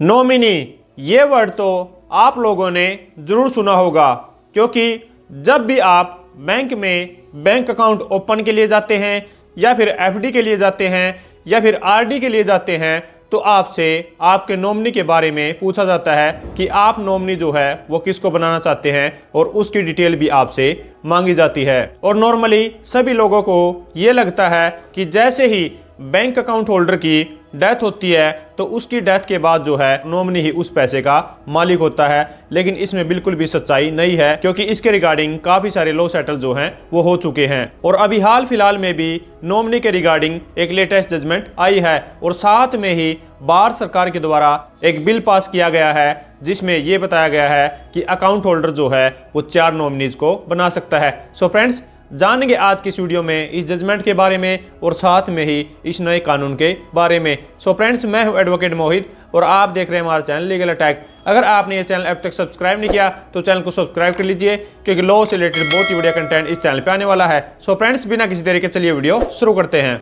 Nominee, ये word तो आप लोगों ने ज़रूर सुना होगा, क्योंकि जब भी आप बैंक में बैंक अकाउंट ओपन के लिए जाते हैं या फिर एफडी के लिए जाते हैं या फिर आरडी के लिए जाते हैं तो आपसे आपके नॉमिनी के बारे में पूछा जाता है कि आप नॉमिनी जो है वो किसको बनाना चाहते हैं और उसकी डिटेल भी आपसे मांगी जाती है। और नॉर्मली सभी लोगों को ये लगता है कि जैसे ही बैंक अकाउंट होल्डर की डेथ होती है तो उसकी डेथ के बाद जो है नॉमिनी ही उस पैसे का मालिक होता है, लेकिन इसमें बिल्कुल भी सच्चाई नहीं है, क्योंकि इसके रिगार्डिंग काफी सारे लॉ सेटल जो हैं वो हो चुके हैं। और अभी हाल फिलहाल में भी नॉमिनी के रिगार्डिंग एक लेटेस्ट जजमेंट आई है और साथ में ही भारत सरकार के द्वारा एक बिल पास किया गया है जिसमें यह बताया गया है कि अकाउंट होल्डर जो है वो 4 नॉमिनीज को बना सकता है। सो फ्रेंड्स, जानेंगे आज की इस वीडियो में इस जजमेंट के बारे में और साथ में ही इस नए कानून के बारे में। सो फ्रेंड्स, मैं हूं एडवोकेट मोहित और आप देख रहे हैं हमारा चैनल लीगल अटैक। अगर आपने ये चैनल अब तक सब्सक्राइब नहीं किया तो चैनल को सब्सक्राइब कर लीजिए, क्योंकि लॉ से रिलेटेड बहुत ही बढ़िया कंटेंट इस चैनल पे आने वाला है। सो फ्रेंड्स, बिना किसी देरी के चलिए वीडियो शुरू करते हैं।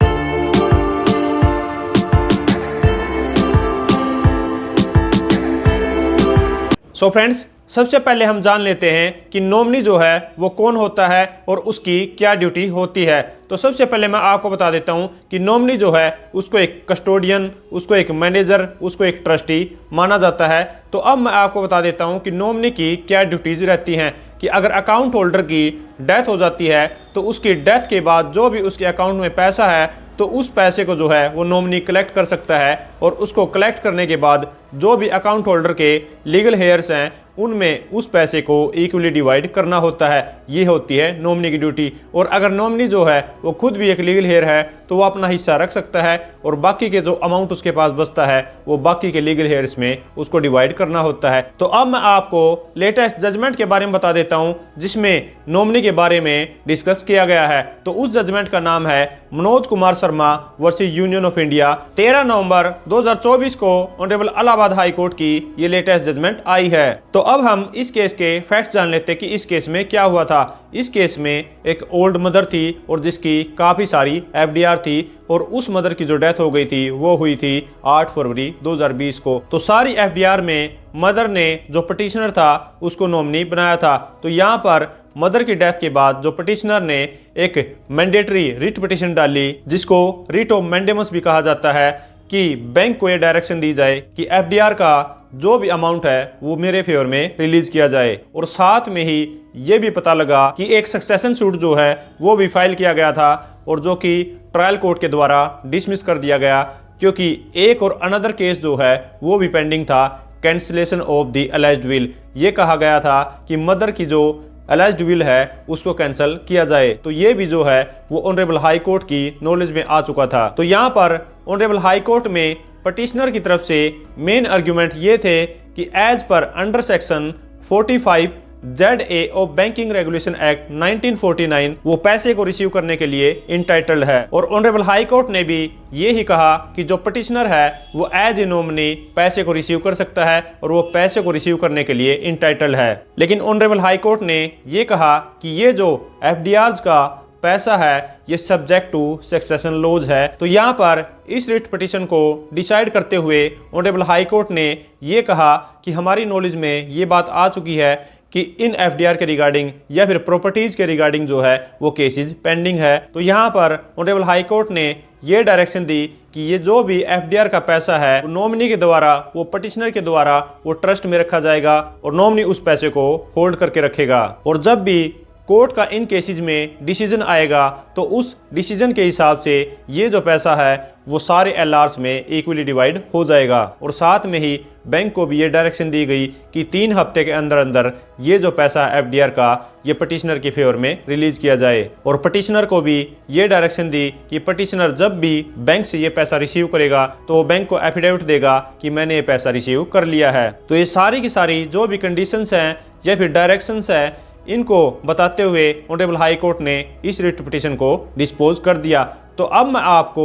सो फ्रेंड्स, सबसे पहले हम जान लेते हैं कि नॉमिनी जो है वो कौन होता है और उसकी क्या ड्यूटी होती है। तो सबसे पहले मैं आपको बता देता हूं कि नॉमिनी जो है उसको एक कस्टोडियन, उसको एक मैनेजर, उसको एक ट्रस्टी माना जाता है। तो अब मैं आपको बता देता हूं कि नॉमिनी की क्या ड्यूटीज रहती हैं। कि अगर अकाउंट होल्डर की डेथ हो जाती है तो उसकी डेथ के बाद जो भी उसके अकाउंट में पैसा है तो उस पैसे को जो है वो नॉमिनी कलेक्ट कर सकता है, और उसको कलेक्ट करने के बाद जो भी अकाउंट होल्डर के लीगल हेयर्स हैं उनमें उस पैसे को इक्वली डिवाइड करना होता है। ये होती है नॉमिनी की ड्यूटी। और अगर नॉमिनी जो है वो खुद भी एक लीगल हेयर है तो वो अपना हिस्सा रख सकता है और बाकी के जो अमाउंट उसके पास बचता है वो बाकी के लीगल हेयर्स में उसको डिवाइड करना होता है। तो अब मैं आपको लेटेस्ट जजमेंट के बारे में बता देता हूं जिसमें नॉमिनी के बारे में डिस्कस किया गया है। तो उस जजमेंट का नाम है Manoj Kumar Sharma versus union of India. 13 नवंबर 2024 को ऑनरेबल इलाहाबाद हाई कोर्ट की ये लेटेस्ट जजमेंट आई है। तो अब हम इस केस के फैक्ट्स जान लेते हैं कि इस केस में क्या हुआ था। इस केस में एक ओल्ड मदर थी और जिसकी काफी सारी एफडीआर थी, और उस मदर की जो डेथ हो गई थी वो हुई थी 8 फरवरी 2020 को। तो सारी एफडीआर में मदर ने जो पिटिशनर था उसको नॉमिनी बनाया था। तो यहाँ पर मदर की डेथ के बाद जो पिटिशनर ने एक मैंडेटरी रिट पिटिशन डाली, जिसको रिट ऑफ मैंडेमस भी कहा जाता है, कि बैंक को ये डायरेक्शन दी जाए कि एफडीआर का जो भी अमाउंट है वो मेरे फेवर में रिलीज किया जाए। और साथ में ही ये भी पता लगा कि एक सक्सेशन सूट जो है वो भी फाइल किया गया था और जो कि ट्रायल कोर्ट के द्वारा डिसमिस कर दिया गया, क्योंकि एक और अनदर केस जो है वो भी पेंडिंग था, cancellation of the alleged will. ये कहा गया था कि मदर की जो अलेज्ड विल है उसको कैंसिल किया जाए। तो ये भी जो है वो ऑनरेबल हाई कोर्ट की नॉलेज में आ चुका था। तो यहाँ पर ऑनरेबल हाई कोर्ट में पिटिशनर की तरफ से मेन आर्गुमेंट ये थे कि as per under section 45 ZA of banking regulation act 1949 वो पैसे को रिसीव करने के लिए इंटाइटल्ड है। और ऑनरेबल हाई कोर्ट ने भी ये ही कहा कि जो पिटिशनर है वो एज ए नॉमिनी पैसे को रिसीव कर सकता है और वो पैसे को रिसीव करने के लिए इंटाइटल्ड है। लेकिन ऑनरेबल हाई कोर्ट ने ये कहा कि ये जो एफडीआर्स का पैसा है ये सब्जेक्ट टू सक्सेशन लॉज है। तो यहाँ पर इस रिट पिटिशन को डिसाइड करते हुए ऑनरेबल हाई कोर्ट ने ये कहा कि हमारी नॉलेज में ये बात आ चुकी है कि इन एफडीआर के रिगार्डिंग या फिर प्रॉपर्टीज के रिगार्डिंग जो है वो केसेस पेंडिंग है। तो यहाँ पर ऑनरेबल हाई कोर्ट ने ये डायरेक्शन दी कि ये जो भी एफडीआर का पैसा है नॉमिनी के द्वारा, वो पिटिशनर के द्वारा वो ट्रस्ट में रखा जाएगा और नॉमिनी उस पैसे को होल्ड करके रखेगा। और जब भी कोर्ट का इन केसेस में डिसीजन आएगा तो उस डिसीजन के हिसाब से ये जो पैसा है वो सारे एलआर्स में इक्वली डिवाइड हो जाएगा। और साथ में ही बैंक को भी ये डायरेक्शन दी गई कि 3 हफ्ते के अंदर अंदर ये जो पैसा एफडीआर का ये पिटिशनर के फेवर में रिलीज किया जाए। और पिटिशनर को भी ये डायरेक्शन दी कि पिटिशनर जब भी बैंक से ये पैसा रिसीव करेगा तो वो बैंक को एफिडेविट देगा कि मैंने ये पैसा रिसीव कर लिया है। तो ये सारी की सारी जो भी कंडीशंस हैं या फिर डायरेक्शंस हैं इनको बताते हुए ऑनरेबल हाई कोर्ट ने इस रिट पिटिशन को डिस्पोज कर दिया। तो अब मैं आपको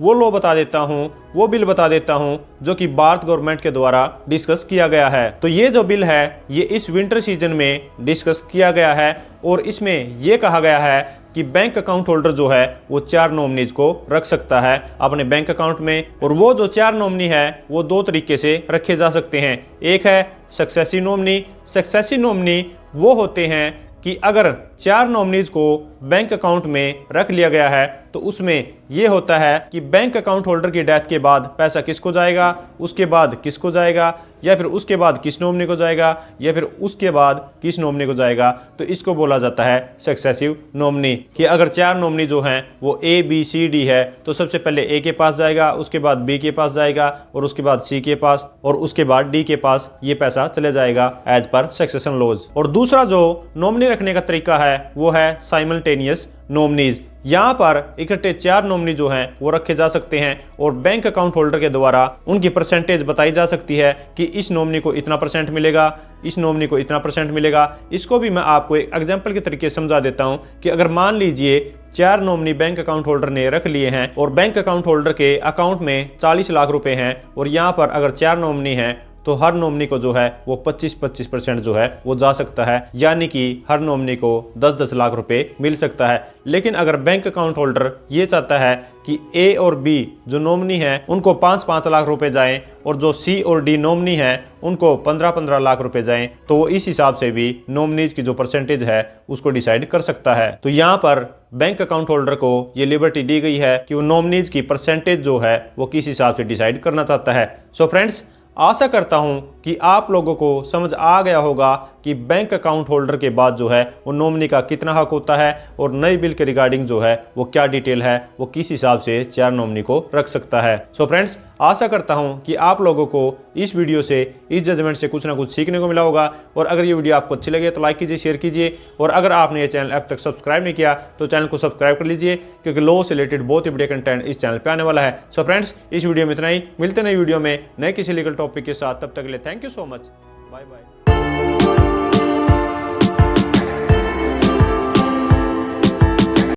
वो लॉ बता देता हूँ, वो बिल बता देता हूँ जो कि भारत गवर्नमेंट के द्वारा डिस्कस किया गया है। तो ये जो बिल है ये इस विंटर सीजन में डिस्कस किया गया है और इसमें यह कहा गया है कि बैंक अकाउंट होल्डर जो है वो 4 नॉमिनीज को रख सकता है अपने बैंक अकाउंट में। और वो जो 4 नॉमिनी है वो 2 तरीके से रखे जा सकते हैं। एक है सक्सेसिव नॉमिनी। सक्सेसिव नॉमिनी वो होते हैं कि अगर 4 नॉमिनीज को बैंक अकाउंट में रख लिया गया है तो उसमें ये होता है कि बैंक अकाउंट होल्डर की डेथ के बाद पैसा किसको जाएगा, उसके बाद किसको जाएगा, या फिर उसके बाद किस नॉमिनी को जाएगा, या फिर उसके बाद किस नॉमिनी को जाएगा। तो इसको बोला जाता है सक्सेसिव नॉमिनी। कि अगर 4 नॉमिनी जो हैं वो ए बी सी डी है तो सबसे पहले ए के पास जाएगा, उसके बाद बी के पास जाएगा, और उसके बाद सी के पास, और उसके बाद डी के पास ये पैसा चले जाएगा एज पर सक्सेशन लॉज। और दूसरा जो नॉमिनी रखने का तरीका है वो है साइमल्टेनियस नॉमिनीज। यहाँ पर इकट्ठे 4 नॉमिनी जो हैं वो रखे जा सकते हैं और बैंक अकाउंट होल्डर के द्वारा उनकी परसेंटेज बताई जा सकती है कि इस नॉमिनी को इतना % मिलेगा, इस नॉमिनी को इतना % मिलेगा। इसको भी मैं आपको एक एग्जांपल के तरीके से समझा देता हूं कि अगर मान लीजिए 4 नॉमिनी बैंक अकाउंट होल्डर ने रख लिए हैं और बैंक अकाउंट होल्डर के अकाउंट में 40 लाख रुपए हैं, और यहाँ पर अगर 4 नॉमिनी हैं तो हर नॉमिनी को जो है वो 25% जो है वो जा सकता है, यानी कि हर नॉमिनी को 10-10 लाख रुपए मिल सकता है। लेकिन अगर बैंक अकाउंट होल्डर ये चाहता है कि ए और बी जो नॉमिनी है उनको 5-5 लाख रुपए जाएं और जो सी और डी नॉमिनी है उनको 15-15 लाख रुपए जाएं, तो वो इस हिसाब से भी नॉमिनीज की जो परसेंटेज है उसको डिसाइड कर सकता है। तो यहाँ पर बैंक अकाउंट होल्डर को ये लिबर्टी दी गई है कि वो नॉमिनीज की परसेंटेज जो है वो किस हिसाब से डिसाइड करना चाहता है। सो फ्रेंड्स, आशा करता हूं कि आप लोगों को समझ आ गया होगा कि बैंक अकाउंट होल्डर के बाद जो है वो नॉमिनी का कितना हक होता है और नई बिल के रिगार्डिंग जो है वो क्या डिटेल है, वो किस हिसाब से 4 नॉमिनी को रख सकता है। सो फ्रेंड्स, आशा करता हूं कि आप लोगों को इस वीडियो से, इस जजमेंट से कुछ ना कुछ सीखने को मिला होगा। और अगर ये वीडियो आपको अच्छी लगे तो लाइक कीजिए, शेयर कीजिए, और अगर आपने ये चैनल अब तक सब्सक्राइब नहीं किया तो चैनल को सब्सक्राइब कर लीजिए, क्योंकि लॉ से रिलेटेड बहुत ही बड़े कंटेंट इस चैनल पर आने वाला है। सो फ्रेंड्स, इस वीडियो में इतना ही। मिलते नए वीडियो में नए किसी लीगल टॉपिक के साथ। तब तक के लिए thank you so much. Bye bye.